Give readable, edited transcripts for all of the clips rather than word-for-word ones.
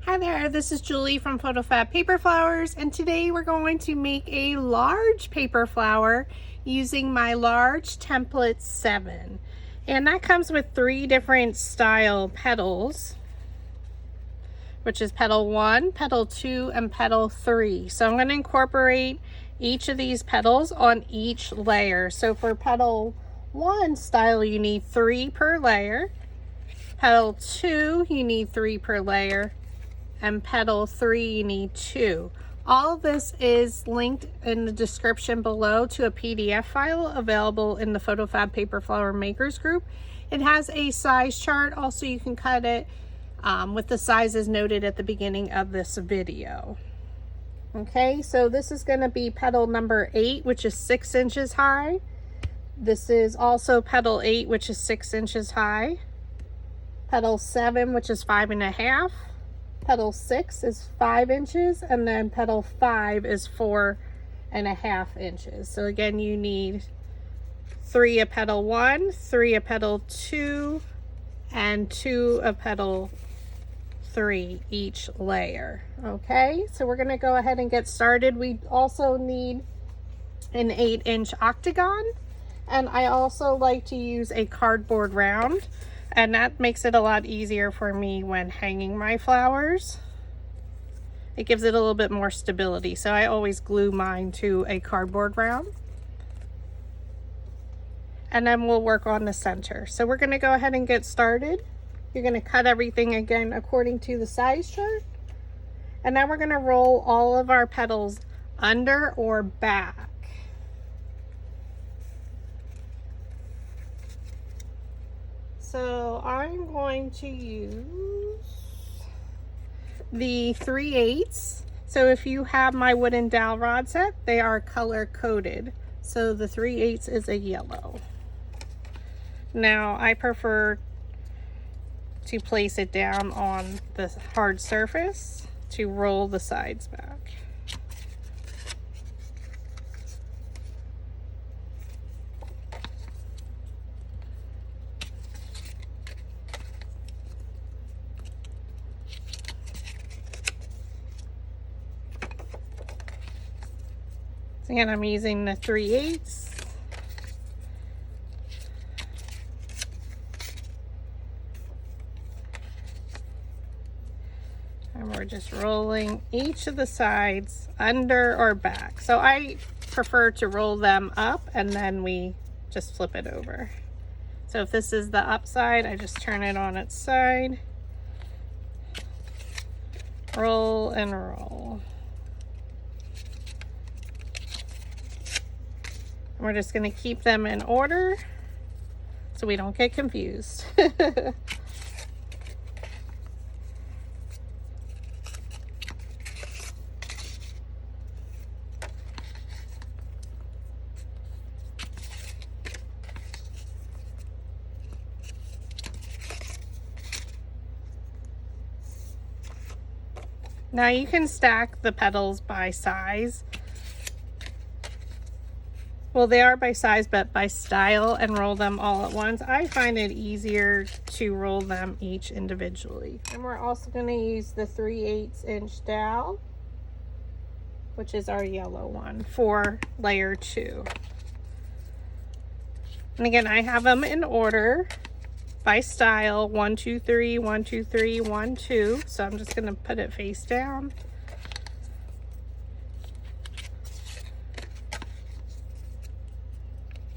Hi there, this is Julie from PhotoFabPaperFlowers, and today we're going to make a large paper flower using my large template 7. And that comes with 3 different style petals, which is petal 1, petal 2, and petal 3. So I'm going to incorporate each of these petals on each layer. So for petal 1 style, you need 3 per layer. Petal 2, you need 3 per layer. And petal 3, you need 2. All of this is linked in the description below to a PDF file available in the PhotoFab Paper Flower Makers group. It has a size chart. Also, you can cut it with the sizes noted at the beginning of this video. Okay, so this is going to be petal number 8, which is 6 inches high. This is also petal 8, which is 6 inches high. Petal 7, which is 5.5. Petal 6 is 5 inches, and then petal 5 is 4.5 inches. So again, you need 3 of petal 1, 3 of petal 2, and 2 of petal 3 each layer. Okay, so we're going to go ahead and get started. We also need an 8-inch octagon, and I also like to use a cardboard round. And that makes it a lot easier for me when hanging my flowers. It gives it a little bit more stability. So I always glue mine to a cardboard round. And then we'll work on the center. So we're going to go ahead and get started. You're going to cut everything again according to the size chart. And now we're going to roll all of our petals under or back. So I'm going to use the 3/8. So if you have my wooden dowel rod set, they are color coded. So the 3/8 is a yellow. Now I prefer to place it down on the hard surface to roll the sides back. Again, I'm using the 3/8. And we're just rolling each of the sides under or back. So I prefer to roll them up and then we just flip it over. So if this is the up side, I just turn it on its side. Roll and roll. We're just going to keep them in order so we don't get confused. Now you can stack the petals by size. Well, they are by size, but by style, and roll them all at once. I find it easier to roll them each individually. And we're also going to use the 3/8 inch dowel, which is our yellow one, for layer 2. And again, I have them in order by style, 1, 2, 3, 1, 2, 3, 1, 2. So I'm just going to put it face down.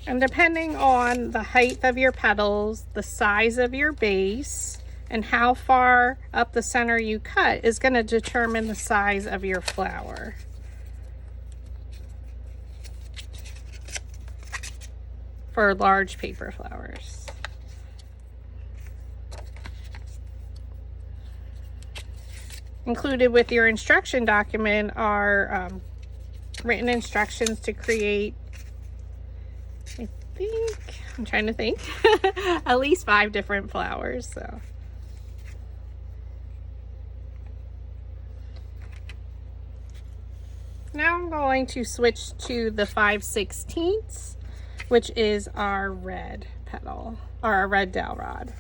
And depending on the height of your petals, the size of your base, and how far up the center you cut is going to determine the size of your flower. For large paper flowers. Included with your instruction document are written instructions to create, I'm trying to think, at least 5 different flowers. So now I'm going to switch to the 5/16, which is our red petal, or our red dowel rod.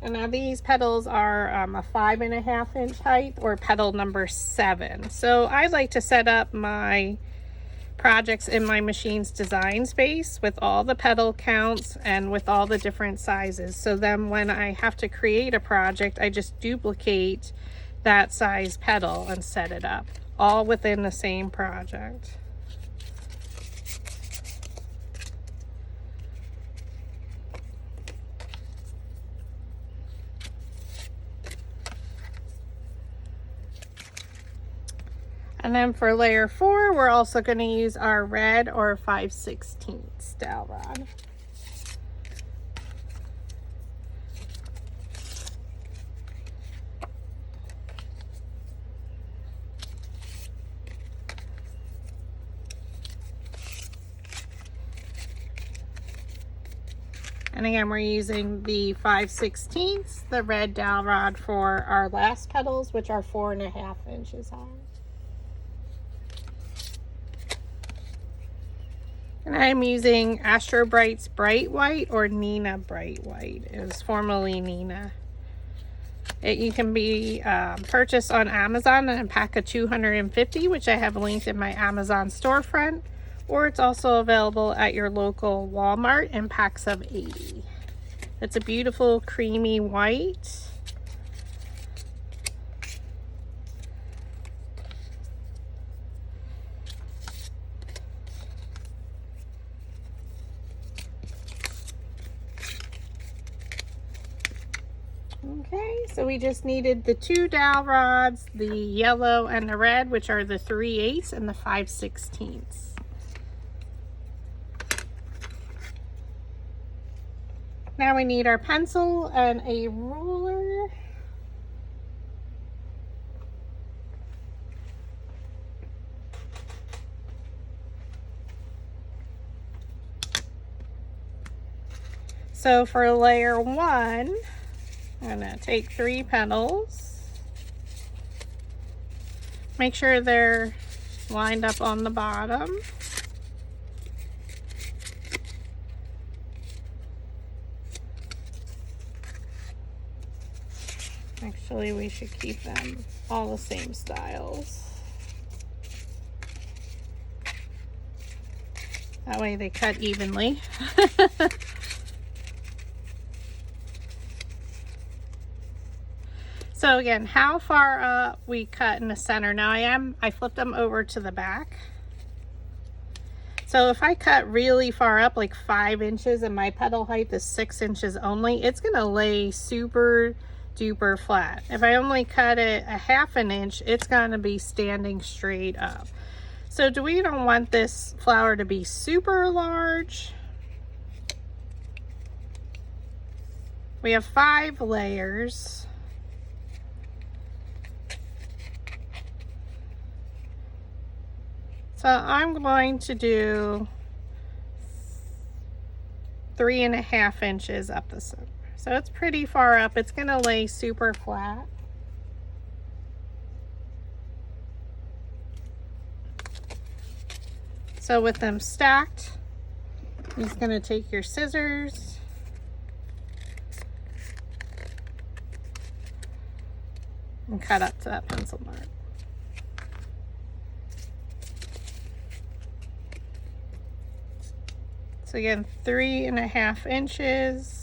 And now these petals are a 5.5 inch height, or petal number 7. So I like to set up my projects in my machine's design space with all the petal counts and with all the different sizes. So then when I have to create a project, I just duplicate that size petal and set it up, all within the same project. And then for layer 4, we're also going to use our red or 5/16 dowel rod. And again, we're using the 5/16, the red dowel rod, for our last petals, which are 4.5 inches high. And I'm using Astro Bright's Bright White, or Nina Bright White. It was formerly Nina. You can be purchased on Amazon in a pack of 250, which I have linked in my Amazon storefront, or it's also available at your local Walmart in packs of 80. It's a beautiful creamy white. Okay, so we just needed the 2 dowel rods, the yellow and the red, which are the 3/8 and the 5/16. Now we need our pencil and a ruler. So for layer 1, I'm going to take 3 petals. Make sure they're lined up on the bottom. Actually, we should keep them all the same styles. That way they cut evenly. So again, how far up we cut in the center. Now I flipped them over to the back. So if I cut really far up, like 5 inches, and my petal height is 6 inches only, it's gonna lay super duper flat. If I only cut it a 1/2 inch, it's gonna be standing straight up. So we don't want this flower to be super large. We have 5 layers. So I'm going to do 3.5 inches up the center. So it's pretty far up. It's going to lay super flat. So with them stacked, you're just going to take your scissors and cut up to that pencil mark. So again, 3.5 inches.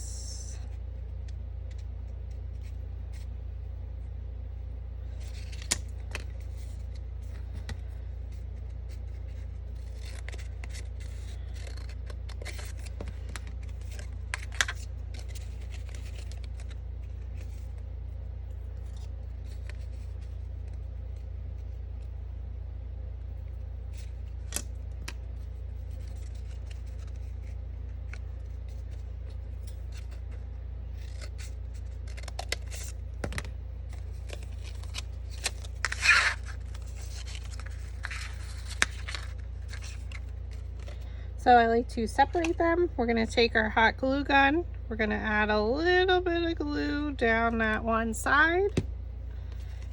So I like to separate them. We're going to take our hot glue gun. We're going to add a little bit of glue down that one side.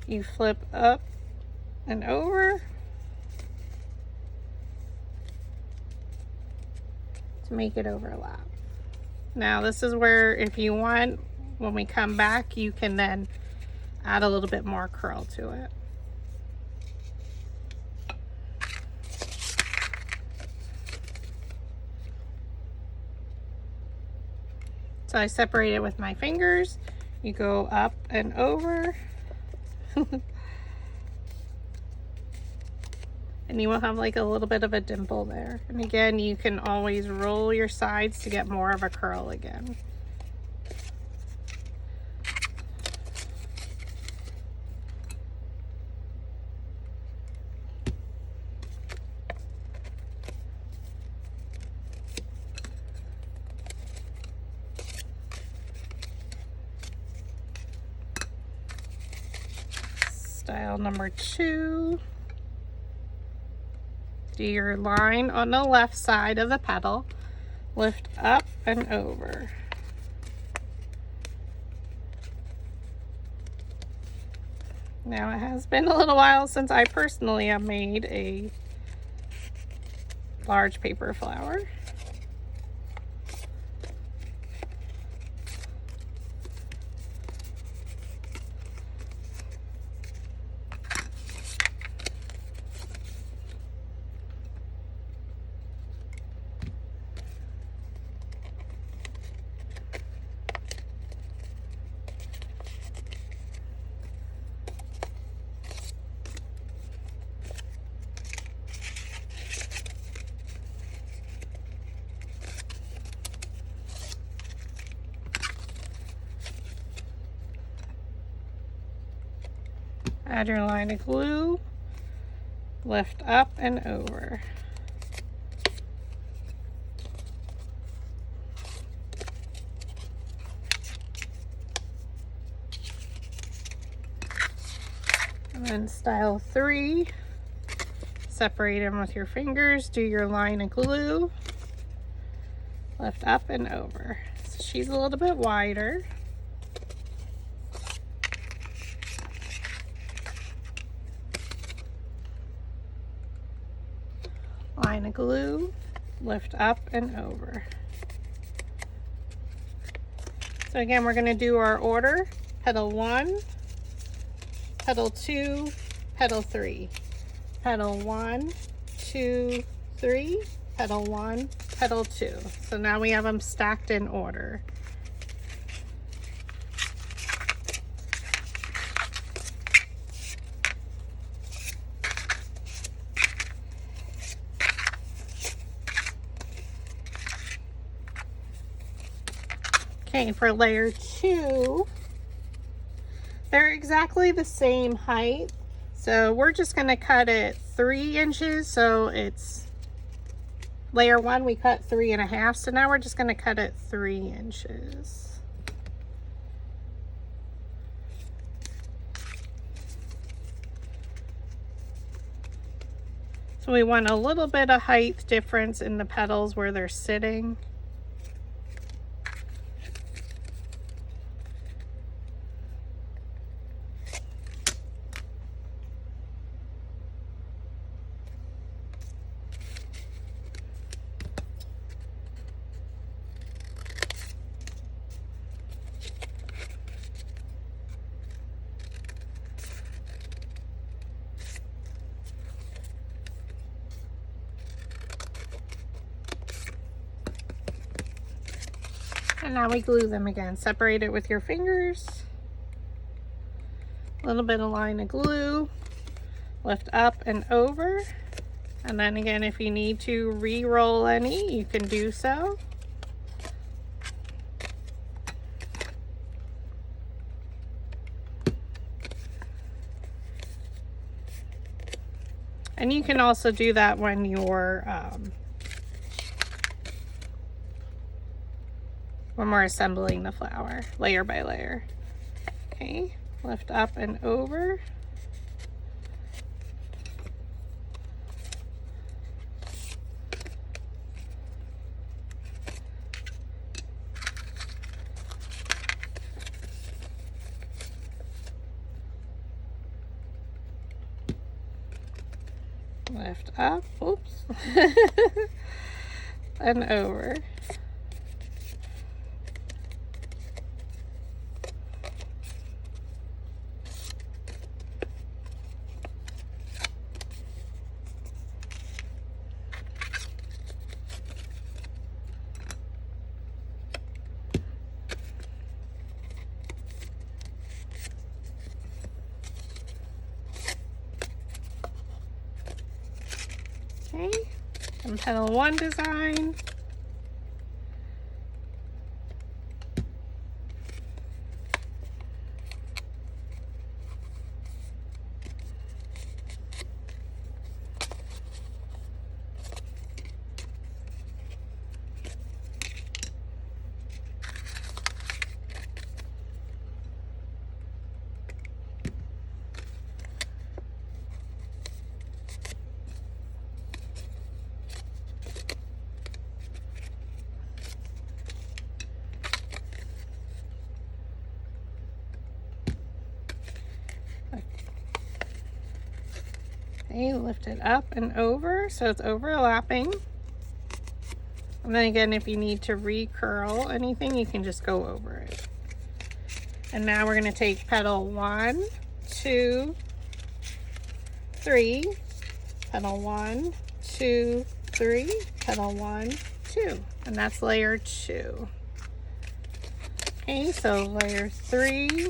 You flip up and over to make it overlap. Now this is where, if you want when we come back, you can then add a little bit more curl to it. So I separate it with my fingers. You go up and over. And you will have like a little bit of a dimple there. And again, you can always roll your sides to get more of a curl again. Style number 2. Do your line on the left side of the petal, lift up and over. Now it has been a little while since I personally have made a large paper flower. Add your line of glue, lift up and over. And then style 3, separate them with your fingers, do your line of glue, lift up and over. So she's a little bit wider. Line of glue, lift up and over. So again, we're going to do our order: petal 1, petal 2, petal 3, petal 1, 2, 3, petal 1, petal 2. So now we have them stacked in order. Okay, for layer 2, they're exactly the same height. So we're just going to cut it 3 inches. So it's layer 1, we cut 3.5. So now we're just going to cut it 3 inches. So we want a little bit of height difference in the petals where they're sitting. And now we glue them again. Separate it with your fingers. A little bit of line of glue. Lift up and over. And then again, if you need to re-roll any, you can do so. And you can also do that when you're when we're assembling the flower, layer by layer. Okay, lift up and over. Lift up, oops, and over. some petal 1 design. Okay, lift it up and over so it's overlapping. And then again, if you need to recurl anything, you can just go over it. And now we're going to take petal 1, 2, 3, petal 1, 2, 3, petal 1, 2, and that's layer 2. Okay, so layer 3.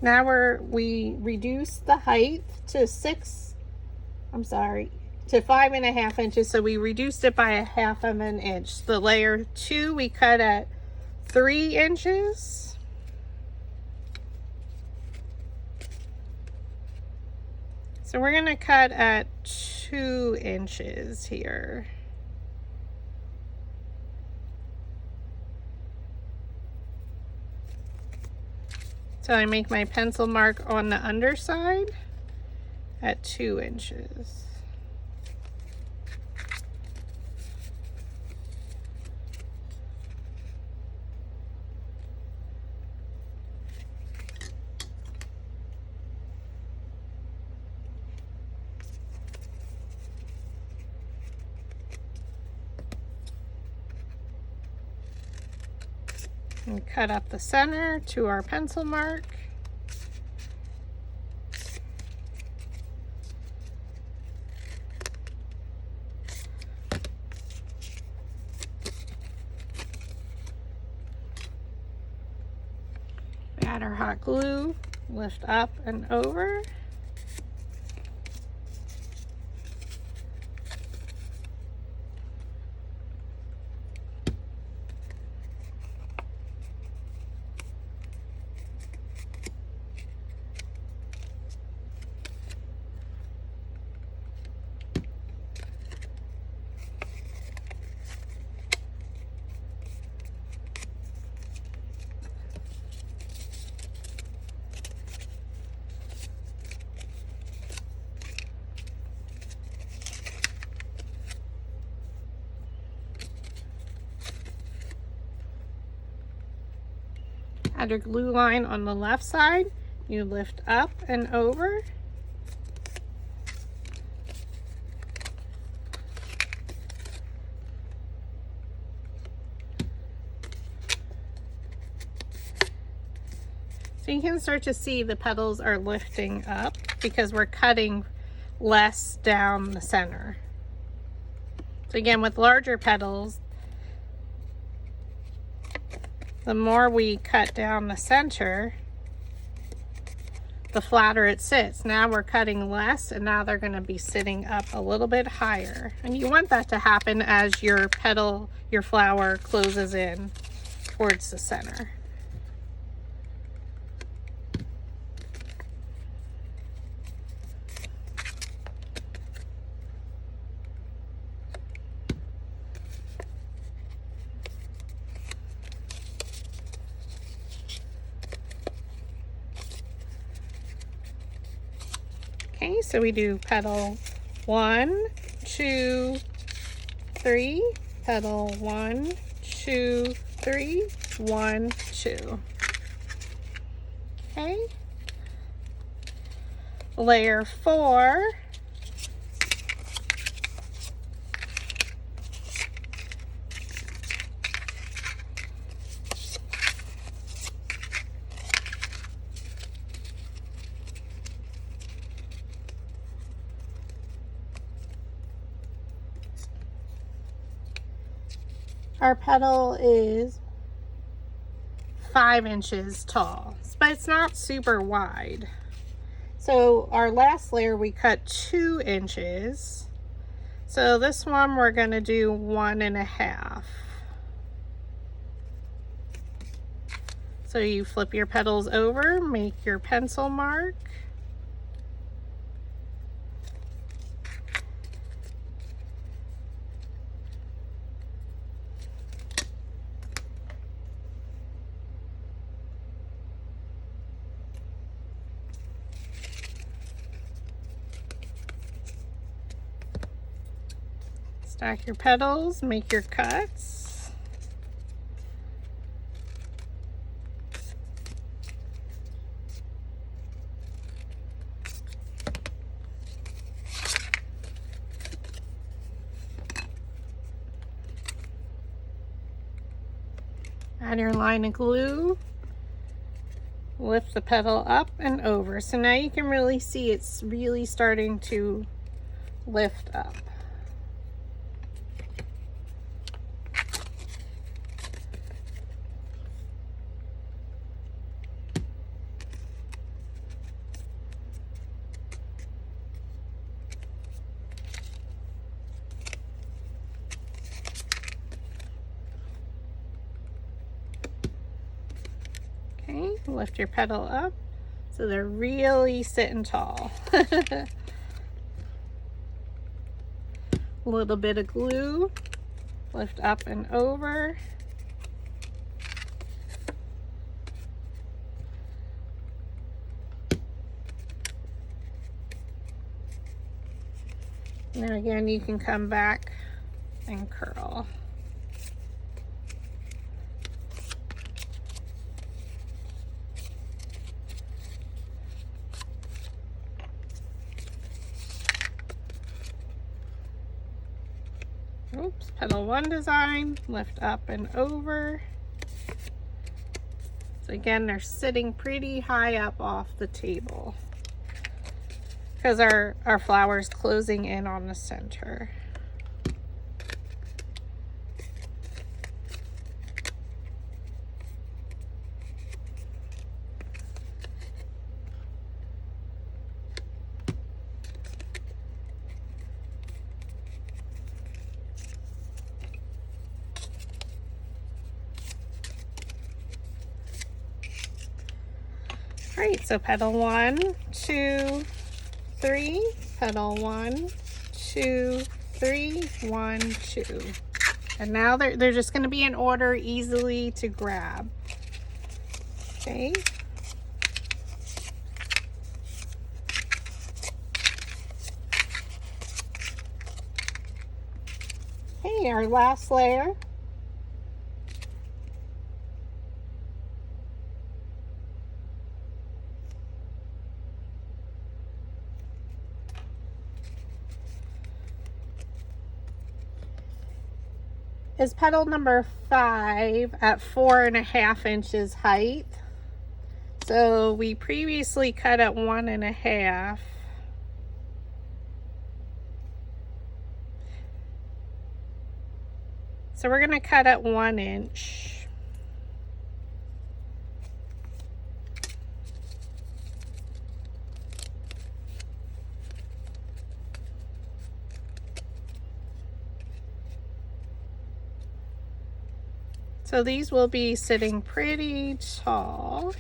Now we reduce the height to 5.5 inches. So we reduced it by 1/2 inch. The layer 2 we cut at 3 inches. So we're gonna cut at 2 inches here. So I make my pencil mark on the underside at 2 inches. And cut up the center to our pencil mark. Add our hot glue, lift up and over. Add your glue line on the left side. You lift up and over. So you can start to see the petals are lifting up because we're cutting less down the center. So again, with larger petals, the more we cut down the center, the flatter it sits. Now we're cutting less, and now they're going to be sitting up a little bit higher. And you want that to happen as your petal, your flower closes in towards the center. Okay, so we do petal 1, 2, 3, petal 1, 2, 3, 1, 2. Okay. Layer 4. Our petal is 5 inches tall, but it's not super wide. So our last layer we cut 2 inches. So this one we're going to do 1.5. So you flip your petals over, make your pencil mark. Stack your petals, make your cuts. Add your line of glue. Lift the petal up and over. So now you can really see it's really starting to lift up. Okay, lift your petal up so they're really sitting tall. A little bit of glue, lift up and over. Now again, you can come back and curl. Oops, petal 1 design, lift up and over. So again, they're sitting pretty high up off the table because our flower is closing in on the center. Alright, so petal 1, 2, 3, petal 1, 2, 3, 1, 2. And now they're just going to be in order, easily to grab. Okay. Okay, our last layer. Is petal number 5 at 4.5 inches height. So we previously cut at 1.5. So we're going to cut at 1 inch. So these will be sitting pretty tall.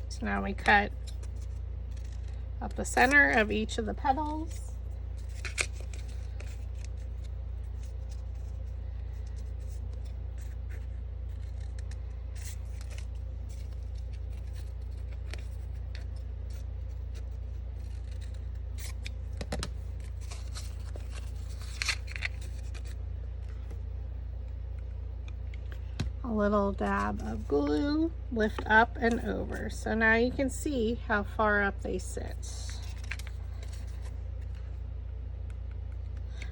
So now we cut up the center of each of the petals. A little dab of glue, lift up and over. So now you can see how far up they sit.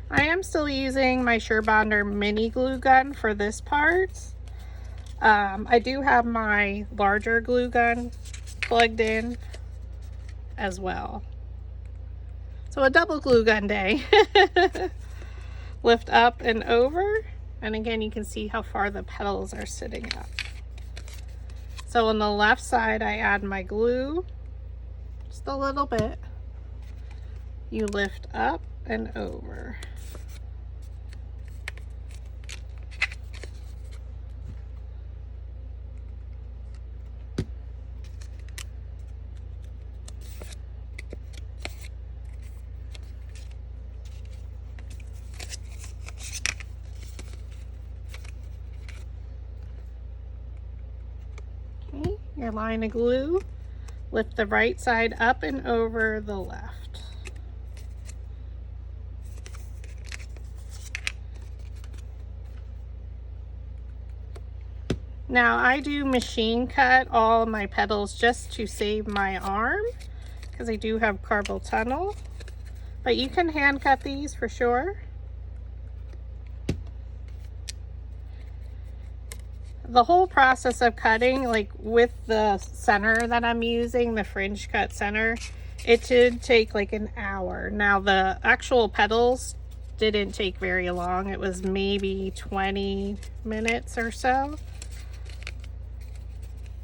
I am still using my SureBonder mini glue gun for this part. I do have my larger glue gun plugged in as well. So a double glue gun day. Lift up and over, and again you can see how far the petals are sitting up. So on the left side I add my glue, just a little bit. You lift up and over. Okay, your line of glue, lift the right side up and over the left. Now I do machine cut all my petals just to save my arm because I do have carpal tunnel, but you can hand cut these for sure. The whole process of cutting, like with the center that I'm using, the fringe cut center, it did take like an hour. Now the actual petals didn't take very long. It was maybe 20 minutes or so.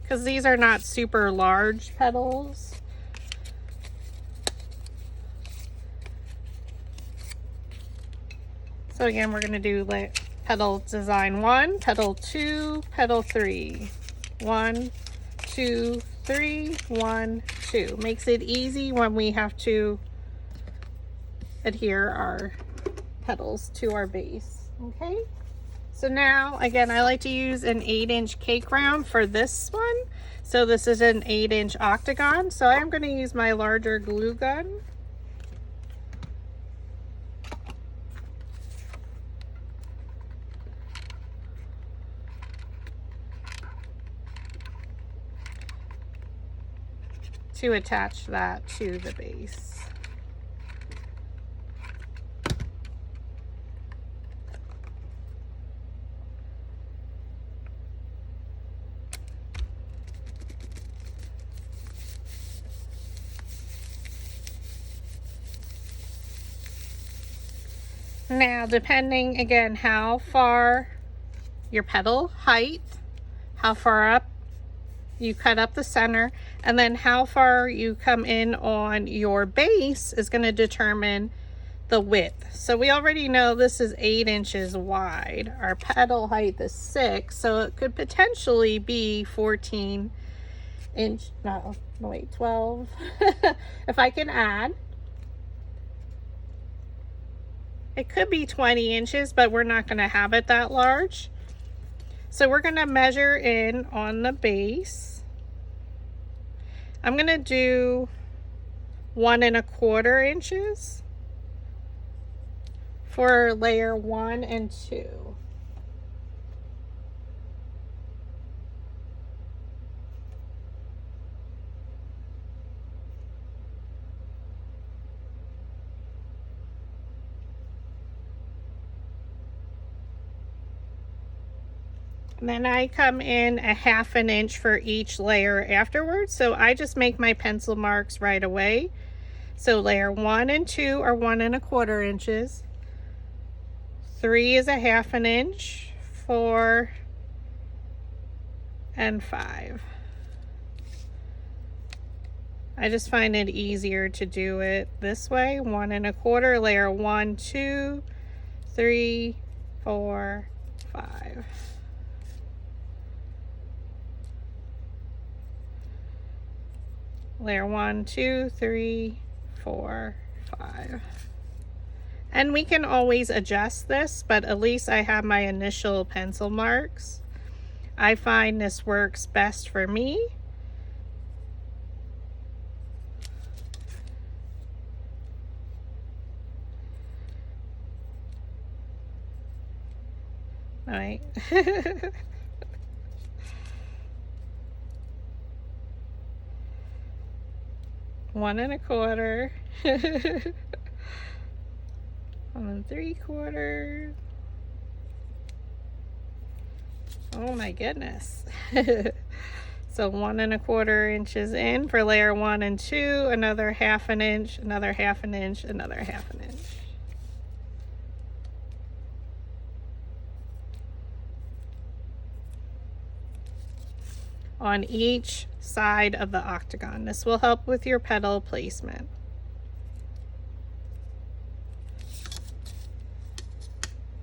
Because these are not super large petals. So again, we're going to do like petal design 1, petal 2, petal 3. 1, 2, 3, 1, 2. Makes it easy when we have to adhere our petals to our base. Okay, so now again I like to use an 8-inch cake round for this one. So this is an 8-inch octagon, so I'm going to use my larger glue gun. To attach that to the base. Now, depending again how far your petal height, how far up you cut up the center, and then how far you come in on your base is going to determine the width. So we already know this is 8 inches wide. Our petal height is 6, so it could potentially be 14 inch, no wait, 12. If I can add, it could be 20 inches, but we're not going to have it that large. So we're going to measure in on the base. I'm going to do 1 1/4 inches for layer 1 and 2. And then I come in 1/2 inch for each layer afterwards. So I just make my pencil marks right away. So layer 1 and 2 are 1 1/4 inches. 3 is 1/2 inch. 4 and 5. I just find it easier to do it this way. 1 1/4, layer 1, 2, 3, 4, 5. Layer 1, 2, 3, 4, 5. And we can always adjust this, but at least I have my initial pencil marks. I find this works best for me. All right. 1 1/4. 1 3/4. Oh my goodness. So 1¼ inches in for layer 1 and 2, another 1/2 inch, another 1/2 inch, another 1/2 inch. On each side of the octagon. This will help with your petal placement.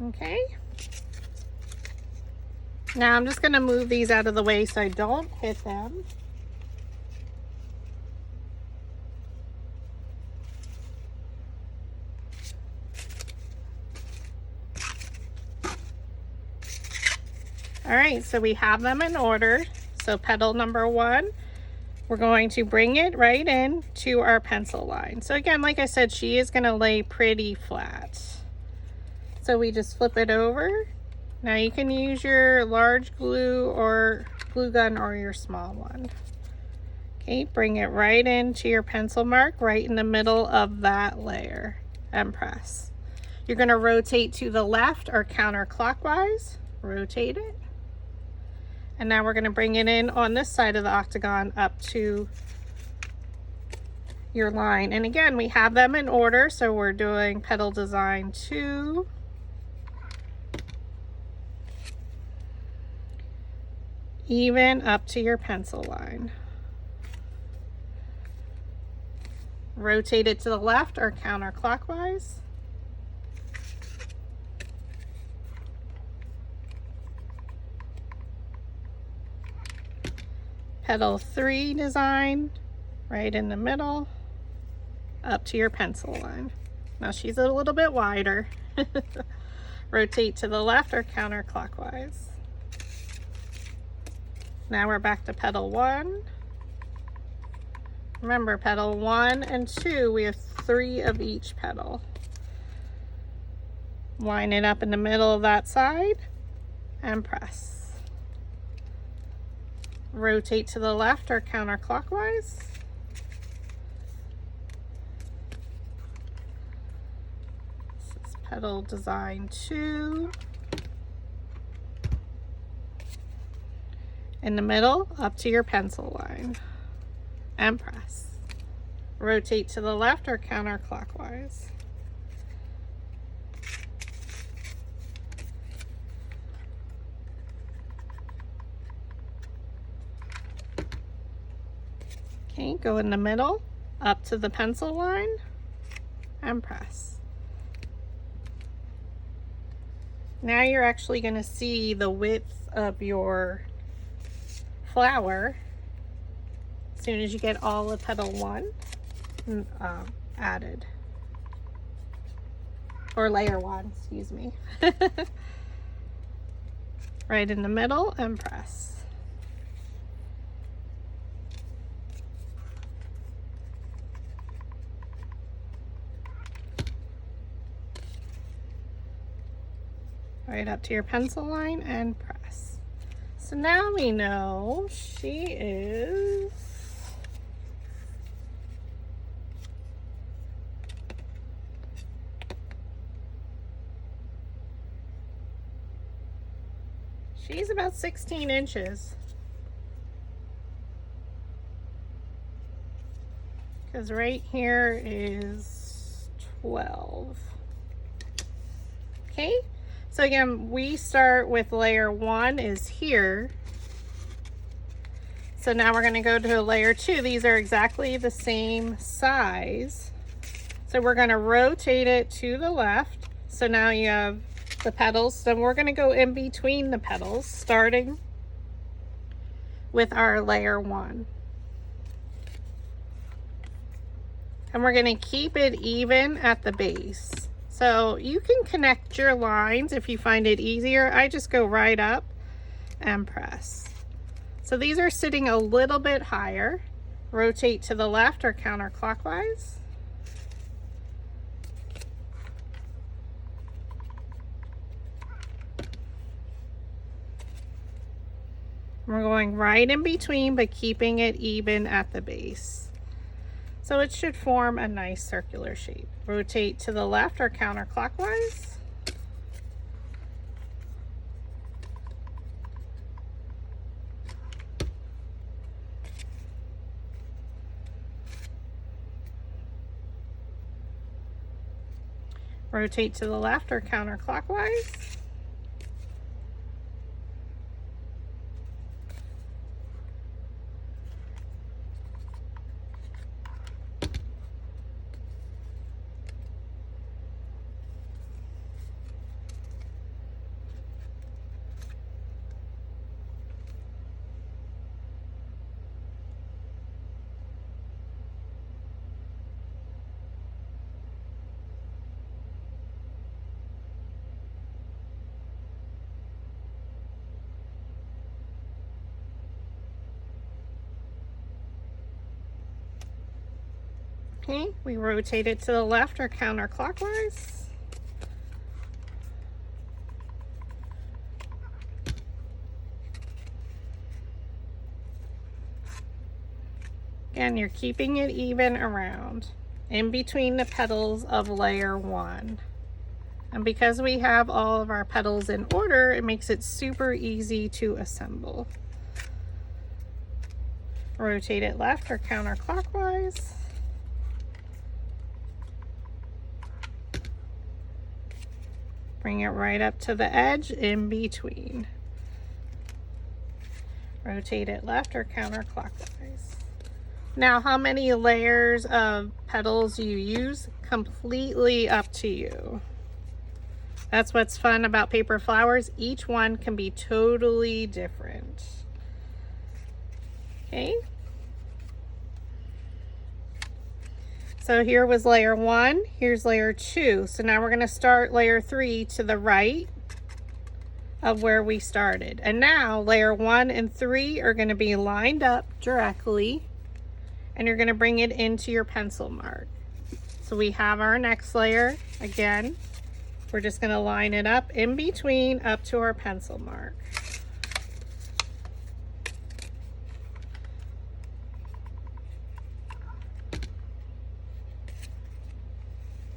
Okay. Now I'm just going to move these out of the way so I don't hit them. All right, so we have them in order. So petal number 1, we're going to bring it right in to our pencil line. So again, like I said, she is going to lay pretty flat. So we just flip it over. Now you can use your large glue or glue gun or your small one. Okay, bring it right into your pencil mark, right in the middle of that layer, and press. You're going to rotate to the left or counterclockwise. Rotate it. And now we're going to bring it in on this side of the octagon up to your line. And again, we have them in order, so we're doing petal design 2. Even up to your pencil line. Rotate it to the left or counterclockwise. Petal 3 design right in the middle up to your pencil line. Now she's a little bit wider. Rotate to the left or counterclockwise. Now we're back to petal 1. Remember, petal 1 and 2, we have 3 of each petal. Line it up in the middle of that side and press. Rotate to the left or counterclockwise. This is petal design 2. In the middle, up to your pencil line, and press. Rotate to the left or counterclockwise. Okay, go in the middle, up to the pencil line, and press. Now you're actually going to see the width of your flower as soon as you get all of petal 1 added, or layer 1, excuse me. Right in the middle and press. Right up to your pencil line and press. So now we know she's about 16 inches. Because right here is 12. Okay. So again, we start with layer 1 is here. So now we're going to go to layer 2. These are exactly the same size. So we're going to rotate it to the left. So now you have the petals. So we're going to go in between the petals, starting with our layer 1. And we're going to keep it even at the base. So you can connect your lines if you find it easier. I just go right up and press. So these are sitting a little bit higher. Rotate to the left or counterclockwise. We're going right in between, but keeping it even at the base. So it should form a nice circular shape. Rotate to the left or counterclockwise. Rotate to the left or counterclockwise. Okay, we rotate it to the left or counterclockwise. Again, you're keeping it even around in between the petals of layer 1. And because we have all of our petals in order, it makes it super easy to assemble. Rotate it left or counterclockwise. Bring it right up to the edge in between. Rotate it left or counterclockwise. Now, how many layers of petals you use, completely up to you. That's what's fun about paper flowers. Each one can be totally different. Okay. So here was layer 1, here's layer 2. So now we're going to start layer 3 to the right of where we started. And now layer 1 and 3 are going to be lined up directly, and you're going to bring it into your pencil mark. So we have our next layer. Again, we're just going to line it up in between up to our pencil mark.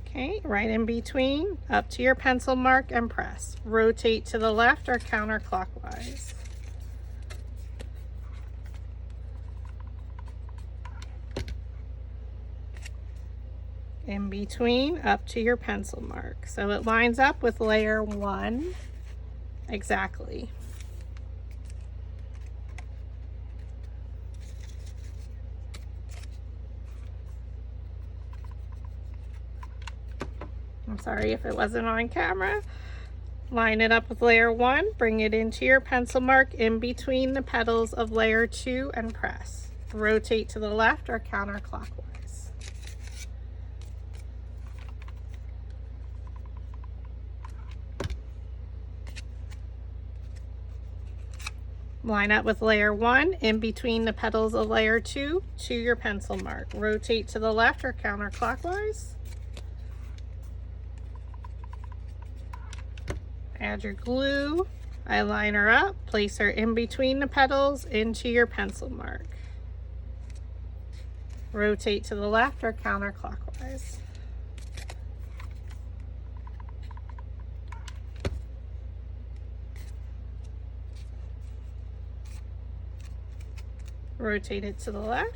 Okay, right in between, up to your pencil mark and press. Rotate to the left or counterclockwise. In between, up to your pencil mark. So it lines up with layer 1 exactly. I'm sorry if it wasn't on camera. Line it up with layer 1, bring it into your pencil mark in between the petals of layer 2 and press. Rotate to the left or counterclockwise. Line up with layer 1 in between the petals of layer 2 to your pencil mark. Rotate to the left or counterclockwise. Add your glue, I line her up, place her in between the petals into your pencil mark. Rotate to the left or counterclockwise. Rotate it to the left.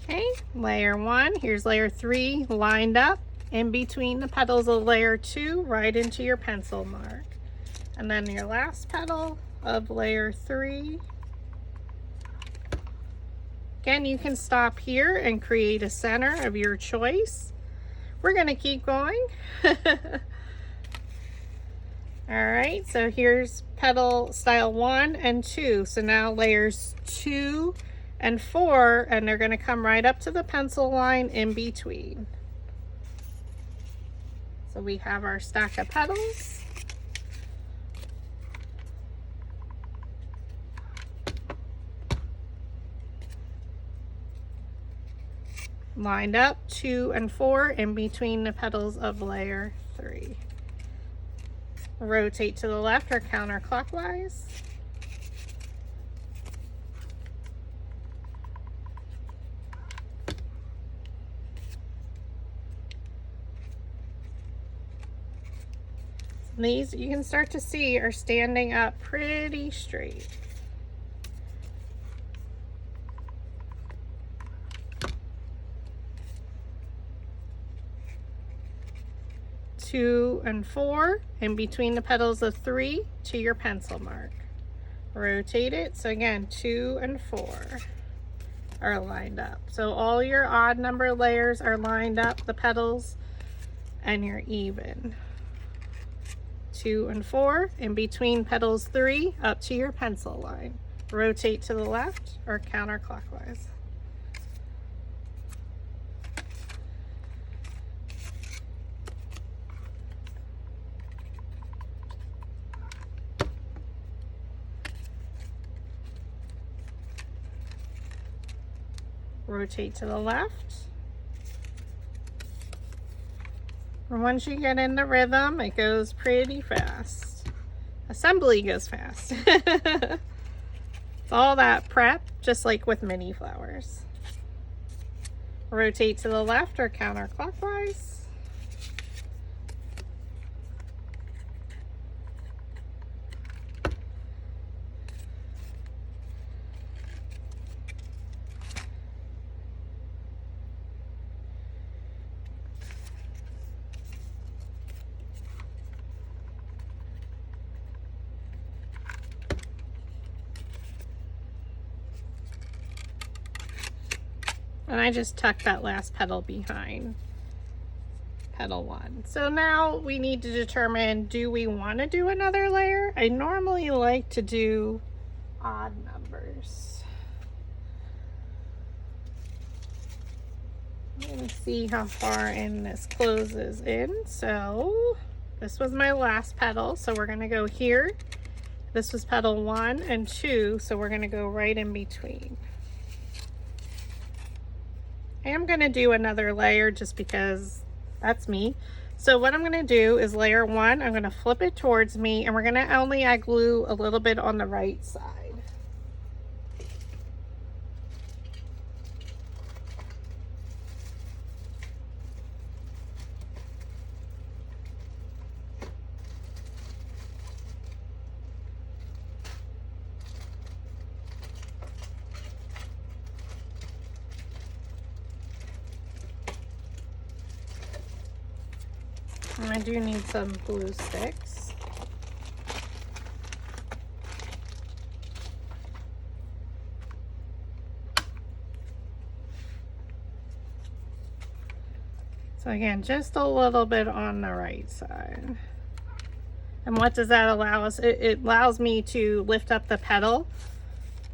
Okay, layer 1, here's layer 3 lined up in between the petals of layer 2 right into your pencil mark. And then your last petal of layer 3. Again, you can stop here and create a center of your choice. We're going to keep going. Alright, so here's petal style 1 and 2. So now layers 2 and 4, and they're going to come right up to the pencil line in between. So we have our stack of petals. Lined up 2 and 4 in between the petals of layer 3. Rotate to the left or counterclockwise. These, you can start to see, are standing up pretty straight. 2 and 4, in between the petals of 3 to your pencil mark. Rotate it. So again, 2 and 4 are lined up. So all your odd number layers are lined up, the petals, and you're even. 2 and 4, in between petals 3 up to your pencil line. Rotate to the left or counterclockwise. Rotate to the left. And once you get in the rhythm, it goes pretty fast. Assembly goes fast. It's all that prep, just like with mini flowers. Rotate to the left or counterclockwise. And I just tucked that last petal behind petal 1. So now we need to determine, do we want to do another layer? I normally like to do odd numbers. Let's see how far in this closes in. So this was my last petal, so we're going to go here. This was petal 1 and 2, so we're going to go right in between. I am going to do another layer just because that's me. So what I'm going to do is layer 1, I'm going to flip it towards me, and we're going to only add glue a little bit on the right side. And I do need some glue sticks. So again, just a little bit on the right side. And what does that allow us? It allows me to lift up the petal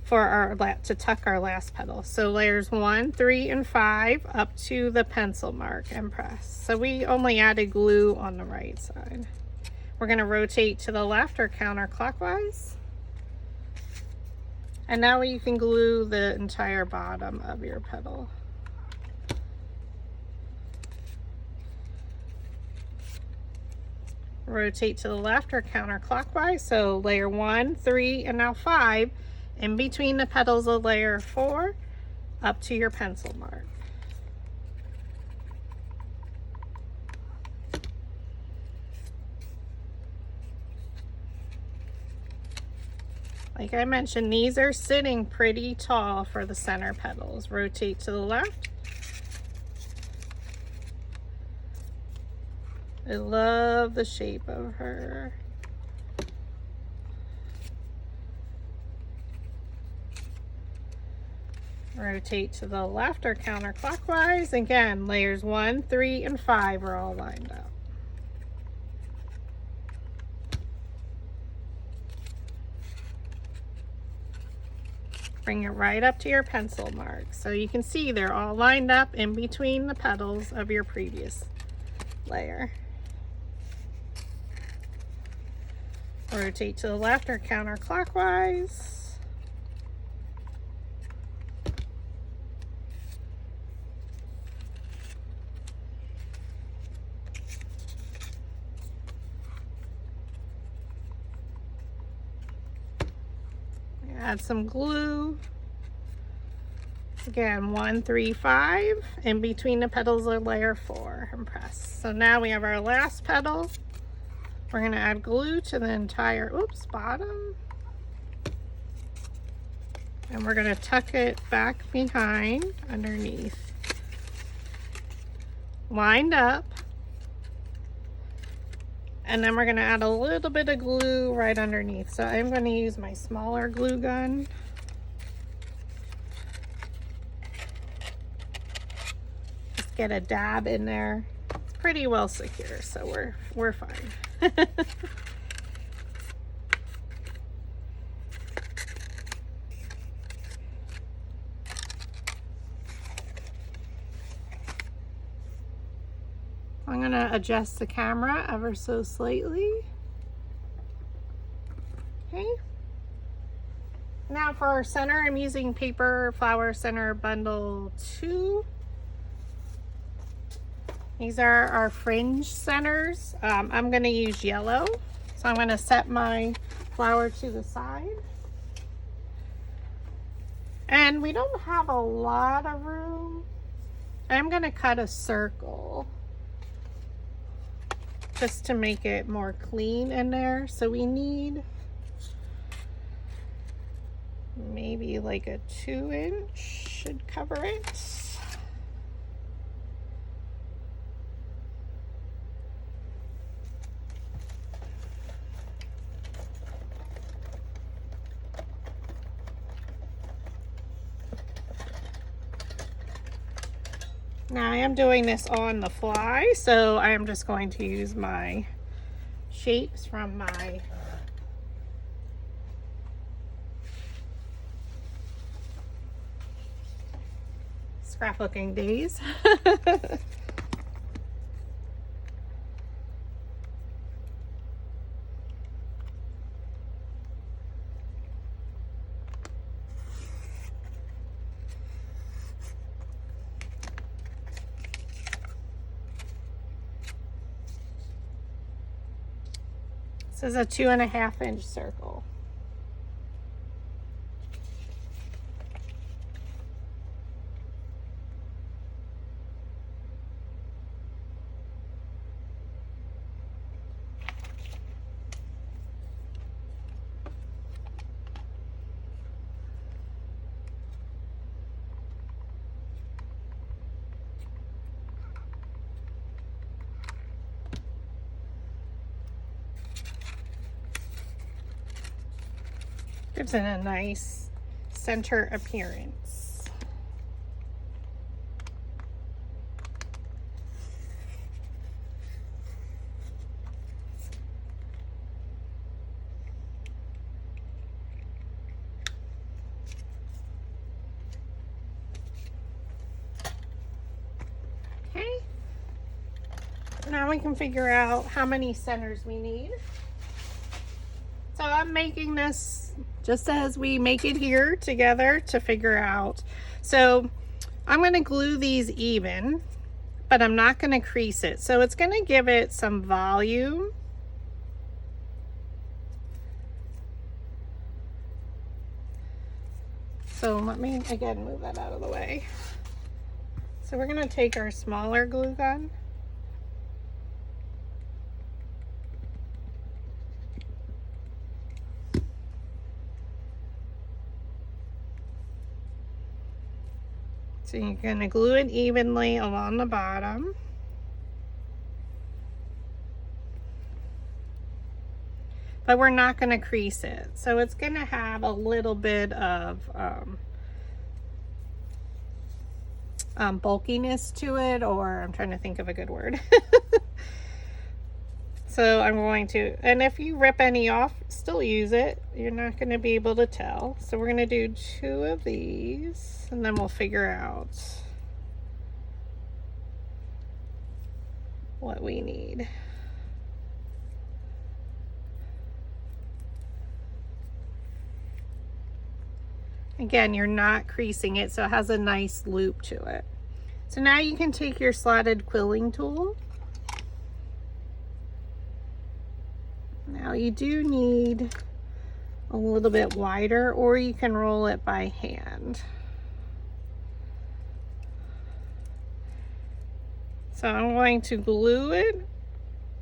for our to tuck our last petal. So layers 1, 3, and 5 up to the pencil mark and press. So we only added glue on the right side. We're going to rotate to the left or counterclockwise. And now you can glue the entire bottom of your petal. Rotate to the left or counterclockwise. So layer 1, 3, and now 5. In between the petals of layer 4 up to your pencil mark. Like I mentioned, these are sitting pretty tall for the center petals. Rotate to the left. I love the shape of her. Rotate to the left or counterclockwise. Again, layers 1, 3, and 5 are all lined up. Bring it right up to your pencil mark. So you can see they're all lined up in between the petals of your previous layer. Rotate to the left or counterclockwise. Add some glue. Again, 1, 3, 5 in between the petals of layer 4 and press. So now we have our last petal. We're going to add glue to the entire bottom. And we're going to tuck it back behind underneath. Lined up. And then we're going to add a little bit of glue right underneath. So I'm going to use my smaller glue gun. Just get a dab in there. It's pretty well secure, so we're fine. I'm going to adjust the camera ever so slightly. Okay. Now for our center, I'm using Paper Flower Center Bundle 2. These are our fringe centers. I'm going to use yellow. So I'm going to set my flower to the side. And we don't have a lot of room. I'm going to cut a circle just to make it more clean in there. So we need maybe like a 2-inch should cover it. Now I am doing this on the fly, so I am just going to use my shapes from my scrapbooking days. This is a 2.5-inch circle. Gives it a nice center appearance. Okay. Now we can figure out how many centers we need. So I'm making this just as we make it here together to figure out. So I'm going to glue these even, but I'm not going to crease it. So it's going to give it some volume. So let me again move that out of the way. So we're going to take our smaller glue gun. So you're going to glue it evenly along the bottom. But we're not going to crease it. So it's going to have a little bit of bulkiness to it, or I'm trying to think of a good word. So I'm going to, and if you rip any off, still use it. You're not going to be able to tell. So we're going to do 2 of these, and then we'll figure out what we need. Again, you're not creasing it, so it has a nice loop to it. So now you can take your slotted quilling tool. Now you do need a little bit wider, or you can roll it by hand. So I'm going to glue it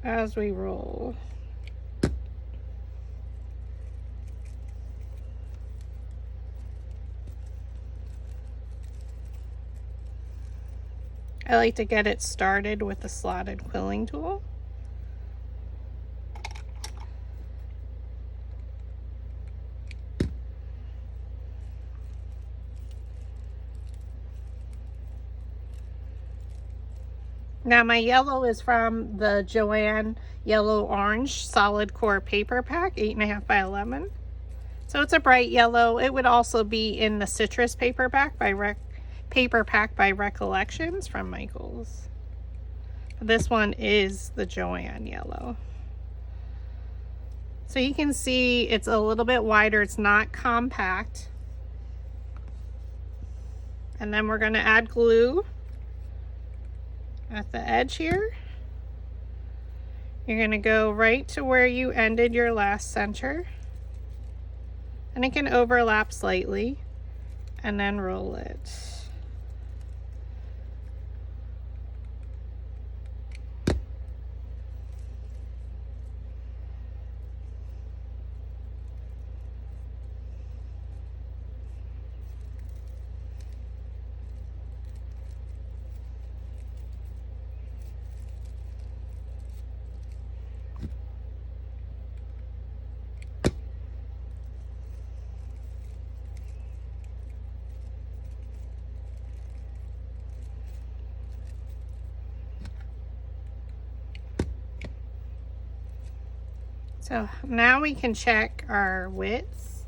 as we roll. I like to get it started with the slotted quilling tool. Now my yellow is from the Joann Yellow Orange Solid Core Paper Pack, 8.5 by 11. So it's a bright yellow. It would also be in the Citrus Paper Pack by Recollections from Michaels. This one is the Joann Yellow. So you can see it's a little bit wider. It's not compact. And then we're going to add glue at the edge here. You're going to go right to where you ended your last center, and it can overlap slightly, and then roll it. So now we can check our width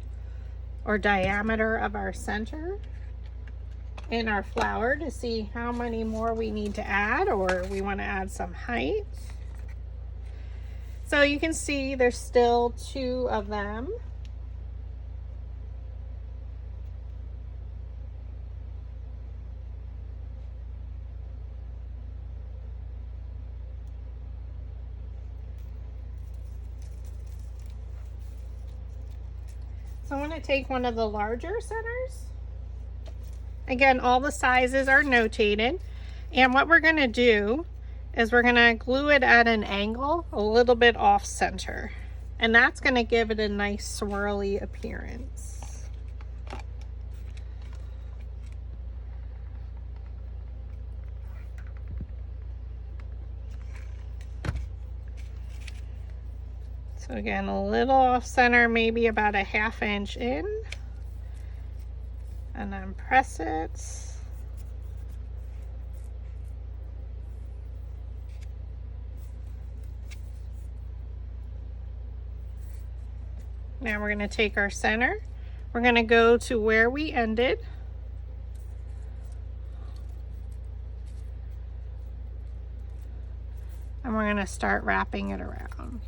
or diameter of our center in our flower to see how many more we need to add, or we want to add some height. So you can see there's still 2 of them. So I'm going to take one of the larger centers. Again, all the sizes are notated. And what we're going to do is we're going to glue it at an angle a little bit off center. And that's going to give it a nice swirly appearance. So again, a little off center, maybe about a 1/2 inch in, and then press it. Now we're going to take our center, we're going to go to where we ended, and we're going to start wrapping it around.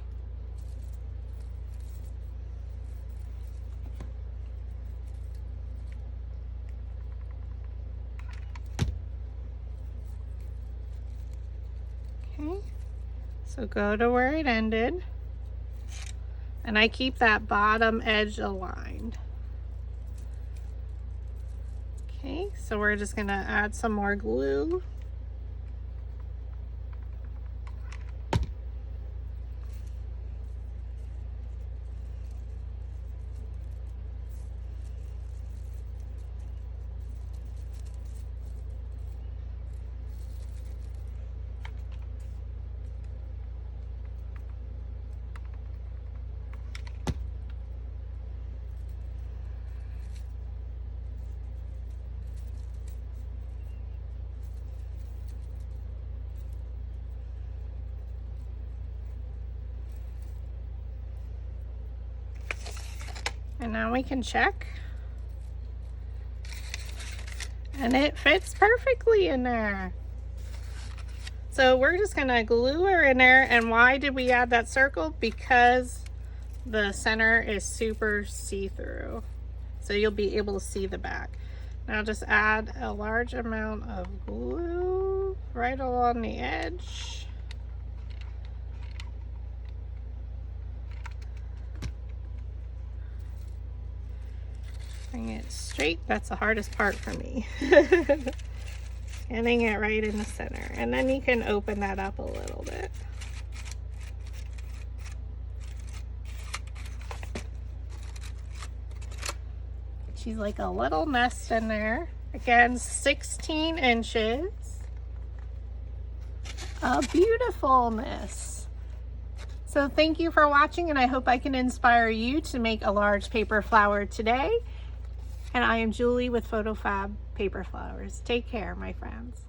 Okay, so go to where it ended, and I keep that bottom edge aligned. Okay, so we're just gonna add some more glue. And now we can check. And it fits perfectly in there. So we're just gonna glue her in there. And why did we add that circle? Because the center is super see-through. So you'll be able to see the back. Now just add a large amount of glue right along the edge. Bring it straight. That's the hardest part for me. Getting it right in the center. And then you can open that up a little bit. She's like a little nest in there. Again, 16 inches of beautifulness. So thank you for watching, and I hope I can inspire you to make a large paper flower today. And I am Julie with PhotoFab Paper Flowers. Take care, my friends.